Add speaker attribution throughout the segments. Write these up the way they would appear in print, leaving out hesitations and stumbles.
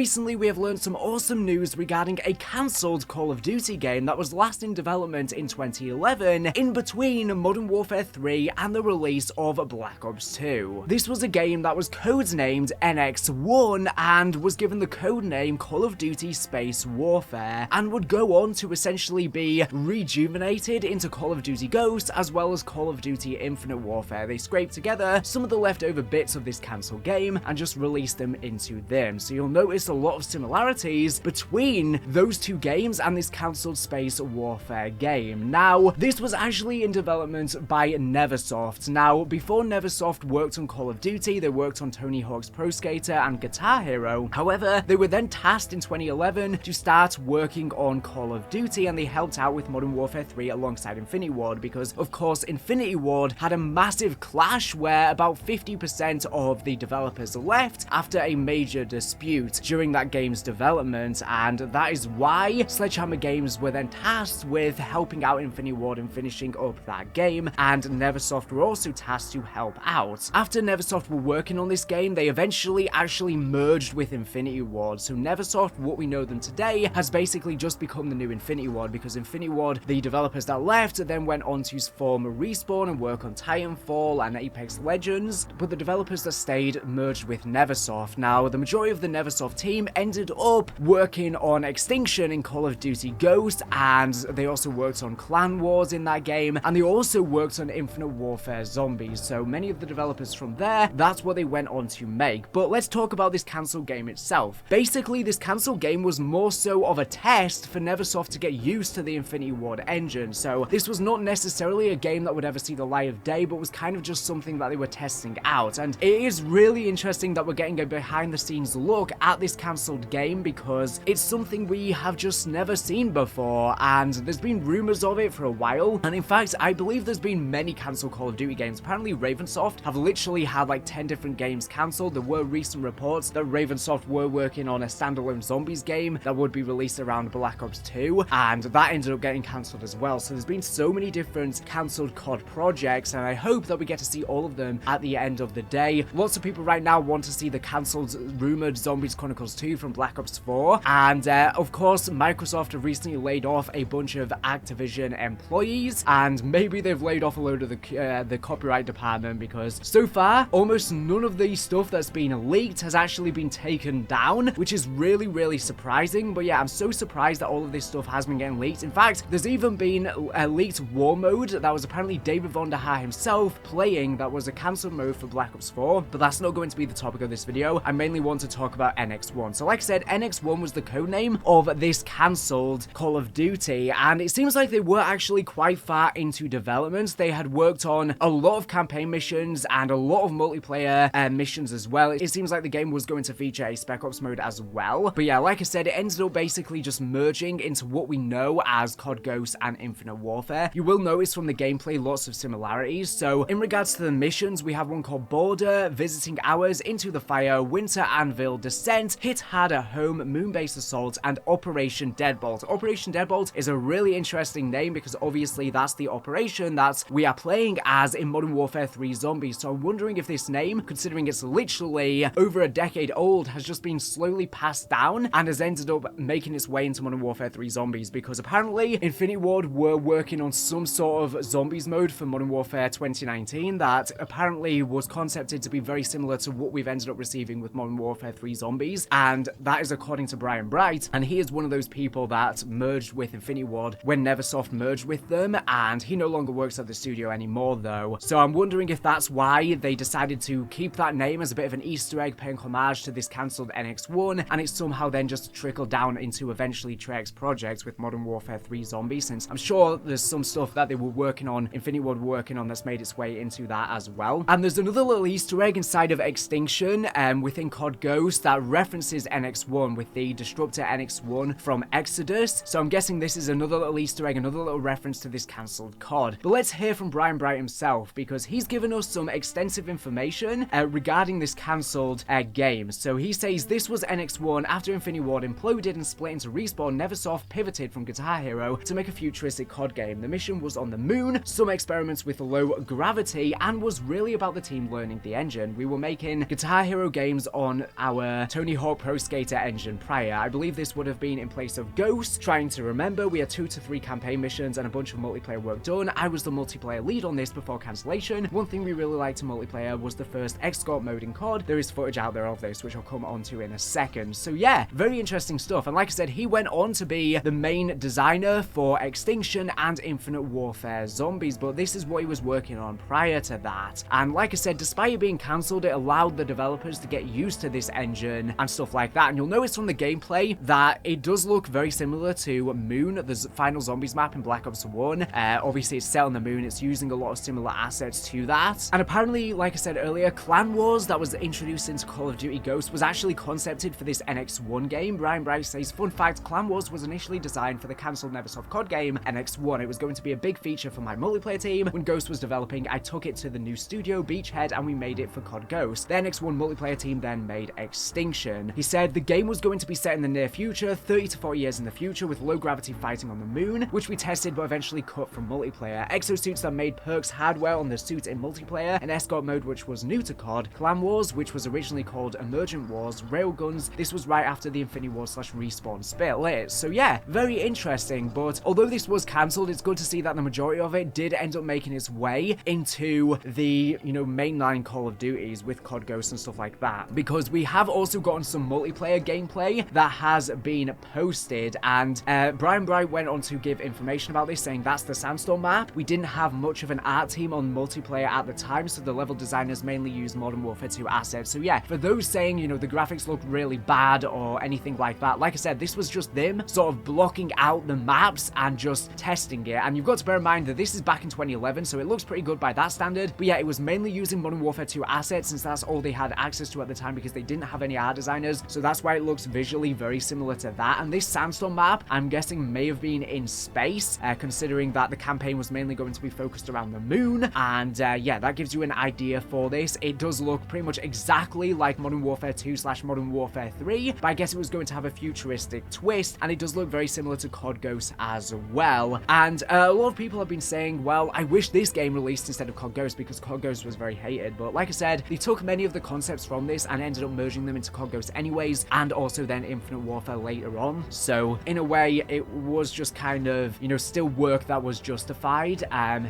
Speaker 1: recently we have learned some awesome news regarding a cancelled Call of Duty game that was last in development in 2011, in between Modern Warfare 3 and the release of Black Ops 2. This was a game that was codenamed NX1 and was given the codename Call of Duty Space Warfare, and would go on to essentially be rejuvenated into Call of Duty Ghosts as well as Call of Duty Infinite Warfare. They scraped together some of the leftover bits of this cancelled game and just released them into them. So you'll notice a lot of similarities between those two games and this cancelled Space Warfare game. Now, this was actually in development by Neversoft. Now, before Neversoft worked on Call of Duty, they worked on Tony Hawk's Pro Skater and Guitar Hero. However, they were then tasked in 2011 to start working on Call of Duty, and they helped out with Modern Warfare 3 alongside Infinity Ward because, of course, Infinity Ward had a massive clash where about 50% of the developers left after a major dispute during that game's development, and that is why Sledgehammer Games were then tasked with helping out Infinity Ward and finishing up that game, and Neversoft were also tasked to help out. After Neversoft were working on this game, they eventually actually merged with Infinity Ward. So Neversoft, what we know them today, has basically just become the new Infinity Ward, because Infinity Ward, the developers that left, then went on to form Respawn and work on Titanfall and Apex Legends, but the developers that stayed merged with Neversoft. Now, the majority of the Neversoft team ended up working on Extinction in Call of Duty Ghost, and they also worked on Clan Wars in that game, and they also worked on Infinite Warfare Zombies. So many of the developers from there, that's what they went on to make. But let's talk about this cancelled game itself. Basically, this cancelled game was more so of a test for Neversoft to get used to the Infinity Ward engine. So this was not necessarily a game that would ever see the light of day, but was kind of just something that they were testing out. And it is really interesting that we're getting a behind the scenes look at this cancelled game, because it's something we have just never seen before, and there's been rumors of it for a while. And in fact, I believe there's been many cancelled Call of Duty games. Apparently Ravensoft have literally had like 10 different games cancelled. There were recent reports that Ravensoft were working on a standalone zombies game that would be released around Black Ops 2, and that ended up getting cancelled as well. So there's been so many different cancelled COD projects, and I hope that we get to see all of them at the end of the day. Lots of people right now want to see the cancelled rumored Zombies Chronicles 2 from Black Ops 4, and of course Microsoft have recently laid off a bunch of Activision employees, and maybe they've laid off a load of the copyright department, because so far almost none of the stuff that's been leaked has actually been taken down, which is really surprising. But yeah, I'm so surprised that all of this stuff has been getting leaked. In fact, there's even been a leaked war mode that was apparently David Von der Haar himself playing, that was a cancelled mode for Black Ops 4, but that's not going to be the topic of this video. I mainly want to talk about NX1. So like I said, NX1 was the codename of this cancelled Call of Duty, and it seems like they were actually quite far into development. They had worked on a lot of campaign missions and a lot of multiplayer missions as well. It seems like the game was going to feature a Spec Ops mode as well. But yeah, like I said, it ended up basically just merging into what we know as COD Ghosts and Infinite Warfare. You will notice from the gameplay lots of similarities. So in regards to the missions, we have one called Border, Visiting Hours, Into the Fire, Winter Anvil, Descent, Hit Harder, Home, Moonbase Assault, and Operation Deadbolt. Operation Deadbolt is a really interesting name because obviously that's the operation that we are playing as in Modern Warfare 3 Zombies. So I'm wondering if this name, considering it's literally over a decade old, has just been slowly passed down and has ended up making its way into Modern Warfare 3 Zombies, because apparently Infinity Ward were working on some sort of zombies mode for Modern Warfare 2019 that apparently was concepted to be very similar to what we've ended up receiving with Modern Warfare 3 Zombies, and that is according to Brian Bright, and he is one of those people that merged with Infinity Ward when Neversoft merged with them, and he no longer works at the studio anymore though. So I'm wondering if that's why they decided to keep that name as a bit of an Easter egg, paying homage to this cancelled NX1, and it's somehow then just trickled down into eventually Treyarch's project with Modern Warfare 3 Zombies, since I'm sure there's some stuff that they were working on, Infinity Ward were working on, that's made its way into that as well. And there's another little Easter egg inside of Extinction within COD Ghost that references NX1 with the Disruptor NX1 from Exodus. So I'm guessing this is another little Easter egg, another little reference to this cancelled COD. But let's hear from Brian Bright himself, because he's given us some extensive information regarding this cancelled game. So he says this was NX1 after Infinity Ward imploded and split into Respawn. Neversoft pivoted from Guitar Hero to make a futuristic COD game. The mission was on the moon, some experiments with low gravity, and was really about the team learning the engine. We were making Guitar Hero games on our Tony Hawk default Pro Skater engine prior. I believe this would have been in place of Ghost. Trying to remember, we had 2 to 3 campaign missions and a bunch of multiplayer work done. I was the multiplayer lead on this before cancellation. One thing we really liked in multiplayer was the first escort mode in COD. There is footage out there of this, which I'll come on to in a second. So yeah, very interesting stuff. And like I said, he went on to be the main designer for Extinction and Infinite Warfare Zombies, but this is what he was working on prior to that. And like I said, despite it being cancelled, it allowed the developers to get used to this engine and stuff like that. And you'll notice from the gameplay that it does look very similar to Moon, the final Zombies map in Black Ops 1. Obviously, it's set on the moon. It's using a lot of similar assets to that. And apparently, like I said earlier, Clan Wars that was introduced into Call of Duty Ghosts was actually concepted for this NX1 game. Brian Bright says, fun fact, Clan Wars was initially designed for the cancelled Neversoft COD game NX1. It was going to be a big feature for my multiplayer team. When Ghost was developing, I took it to the new studio, Beachhead, and we made it for COD Ghost. The NX1 multiplayer team then made Extinction. He said the game was going to be set in the near future, 30 to 40 years in the future, with low gravity fighting on the moon, which we tested but eventually cut from multiplayer. Exosuits that made perks hardware on the suits in multiplayer, an escort mode which was new to COD, Clan Wars, which was originally called Emergent Wars, Railguns. This was right after the Infinity Wars / Respawn split. So yeah, very interesting, but although this was cancelled, it's good to see that the majority of it did end up making its way into the, mainline Call of Duties with COD Ghosts and stuff like that, because we have also gotten some multiplayer gameplay that has been posted, and Brian Bright went on to give information about this, saying that's the Sandstorm map. We didn't have much of an art team on multiplayer at the time, so the level designers mainly used Modern Warfare 2 assets. So yeah, for those saying, the graphics look really bad or anything like that, like I said, this was just them sort of blocking out the maps and just testing it. And you've got to bear in mind that this is back in 2011, so it looks pretty good by that standard. But yeah, it was mainly using Modern Warfare 2 assets, since that's all they had access to at the time, because they didn't have any art designers. So that's why it looks visually very similar to that. And this Sandstorm map, I'm guessing, may have been in space, considering that the campaign was mainly going to be focused around the moon. And yeah, that gives you an idea for this. It does look pretty much exactly like Modern Warfare 2 / Modern Warfare 3, but I guess it was going to have a futuristic twist, and it does look very similar to COD Ghosts as well. And a lot of people have been saying, well, I wish this game released instead of COD Ghosts, because COD Ghosts was very hated. But like I said, they took many of the concepts from this and ended up merging them into COD Ghosts anyways, and also then Infinite Warfare later on. So in a way, it was just kind of, still work that was justified.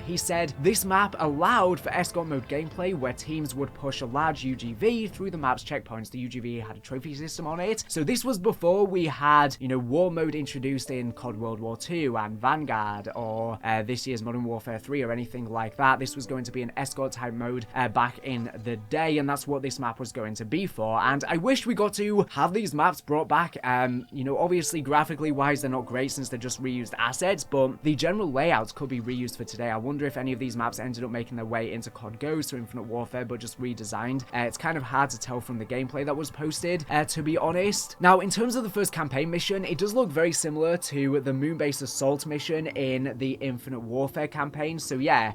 Speaker 1: He said this map allowed for escort mode gameplay, where teams would push a large UGV through the map's checkpoints. The UGV had a trophy system on it. So this was before we had, war mode introduced in COD World War II and Vanguard, or this year's Modern Warfare 3 or anything like that. This was going to be an escort type mode back in the day, and that's what this map was going to be for. And I wish we got to have these maps brought back. Obviously graphically wise, they're not great since they're just reused assets, but the general layouts could be reused for today. I wonder if any of these maps ended up making their way into COD Ghosts or Infinite Warfare, but just redesigned. It's kind of hard to tell from the gameplay that was posted, to be honest. Now, in terms of the first campaign mission, it does look very similar to the Moon-based Assault mission in the Infinite Warfare campaign. So yeah,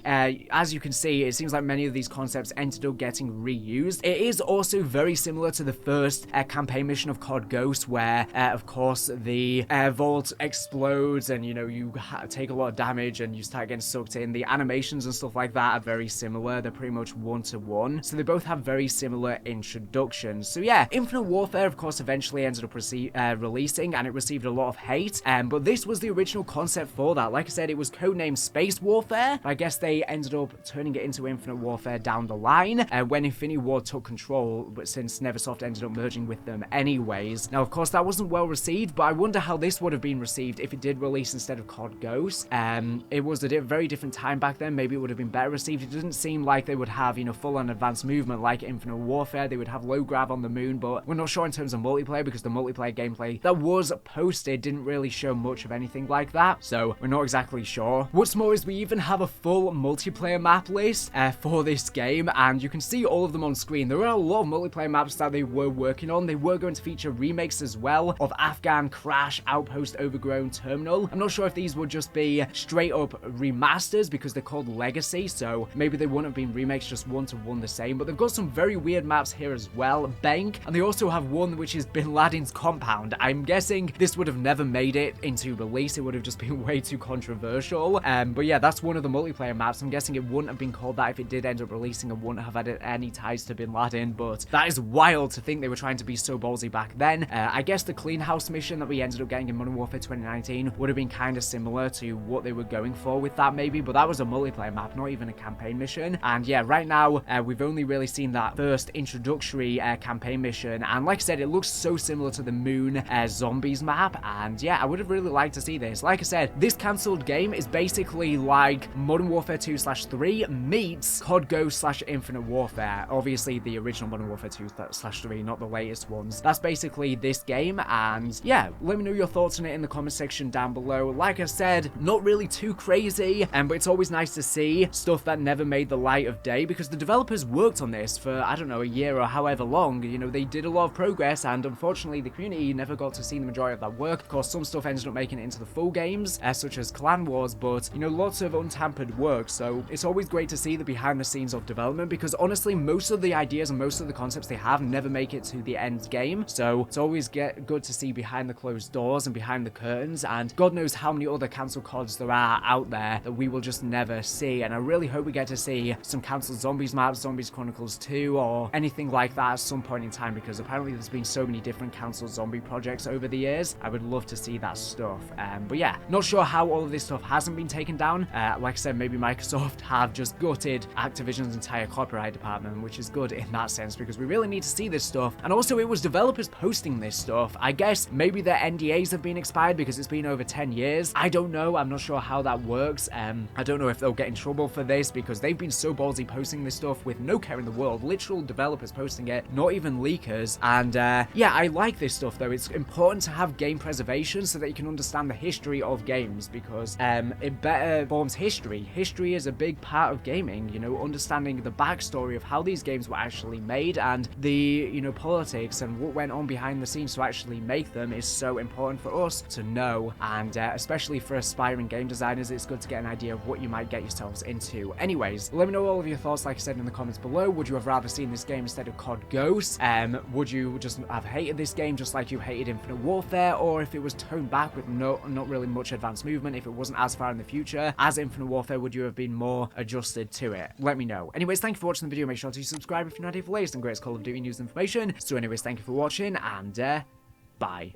Speaker 1: as you can see, it seems like many of these concepts ended up getting reused. It is also very similar to the first campaign mission of COD Ghosts, where, of course, the vault explodes and, you take a lot of damage and you start getting sucked in. The animations and stuff like that are very similar. They're pretty much one-to-one. So they both have very similar introductions. So yeah, Infinite Warfare, of course, eventually ended up releasing, and it received a lot of hate. But this was the original concept for that. Like I said, it was codenamed Space Warfare. I guess they ended up turning it into Infinite Warfare down the line when Infinity Ward took control, but since Neversoft ended up merging with them anyways. Now, of course, that wasn't well received, but I wonder how this would have been received if it did release instead of COD Ghosts. It was a very different time back then. Maybe it would have been better received. It didn't seem like they would have, full-on advanced movement like Infinite Warfare. They would have low grav on the moon, but we're not sure in terms of multiplayer, because the multiplayer gameplay that was posted didn't really show much of anything like that, so we're not exactly sure. What's more is we even have a full multiplayer map list for this game, and you can see all of them on screen. There are a lot of multiplayer maps that they were working on. They were going to feature remakes as well of Afghan, Crash, Outpost, Overgrown, Terminal. I'm not sure if these would just be straight up remasters, because they're called Legacy, so maybe they wouldn't have been remakes just one-to-one the same. But they've got some very weird maps here as well. Bank, and they also have one which is Bin Laden's compound. I'm guessing this would have never made it into release. It would have just been way too controversial. But yeah, that's one of the multiplayer maps. I'm guessing it wouldn't have been called that if it did end up releasing, and wouldn't have had any ties to Bin Laden. But that is wild to think they were trying to to be so ballsy back then. I guess the clean house mission that we ended up getting in Modern Warfare 2019 would have been kind of similar to what they were going for with that maybe, but that was a multiplayer map, not even a campaign mission. And yeah, right now we've only really seen that first introductory campaign mission, and like I said, it looks so similar to the Moon Zombies map, and yeah, I would have really liked to see this. Like I said, this cancelled game is basically like Modern Warfare 2/3 meets COD Ghost/Infinite Warfare. Obviously the original Modern Warfare 2/3, not the latest ones. That's basically this game, and yeah, let me know your thoughts on it in the comment section down below. Like I said, not really too crazy, but it's always nice to see stuff that never made the light of day, because the developers worked on this for, I don't know, a year or however long. You know, they did a lot of progress, and unfortunately the community never got to see the majority of that work. Of course, some stuff ended up making it into the full games, such as Clan Wars, but you know, lots of untampered work. So it's always great to see the behind the scenes of development, because honestly, most of the ideas and most of the concepts they have never make it to the end game. So it's always good to see behind the closed doors and behind the curtains, and God knows how many other cancelled CODs there are out there that we will just never see. And I really hope we get to see some cancelled Zombies maps, Zombies Chronicles 2, or anything like that at some point in time, because apparently there's been so many different cancelled zombie projects over the years. I would love to see that stuff. But yeah, not sure how all of this stuff hasn't been taken down. Like I said, maybe Microsoft have just gutted Activision's entire copyright department, which is good in that sense, because we really need to see this stuff. And also, it was developers posting this stuff. I guess maybe their NDAs have been expired because it's been over 10 years. I don't know. I'm not sure how that works. I don't know if they'll get in trouble for this, because they've been so ballsy posting this stuff with no care in the world. Literal developers posting it, not even leakers. And yeah, I like this stuff though. It's important to have game preservation so that you can understand the history of games, because it better forms history. History is a big part of gaming, you know, understanding the backstory of how these games were actually made, and the, you know, politics and what went on behind the scenes to actually make them is so important for us to know. And especially for aspiring game designers, it's good to get an idea of what you might get yourselves into. Anyways, let me know all of your thoughts, like I said, in the comments below. Would you have rather seen this game instead of COD Ghosts? Would you just have hated this game just like you hated Infinite Warfare, or if it was toned back with not really much advanced movement, if it wasn't as far in the future as Infinite Warfare, would you have been more adjusted to it? Let me know. Anyways, thank you for watching the video. Make sure to subscribe if you're not here for latest and greatest Call of Duty news and information. So anyways, thank you for watching, and bye.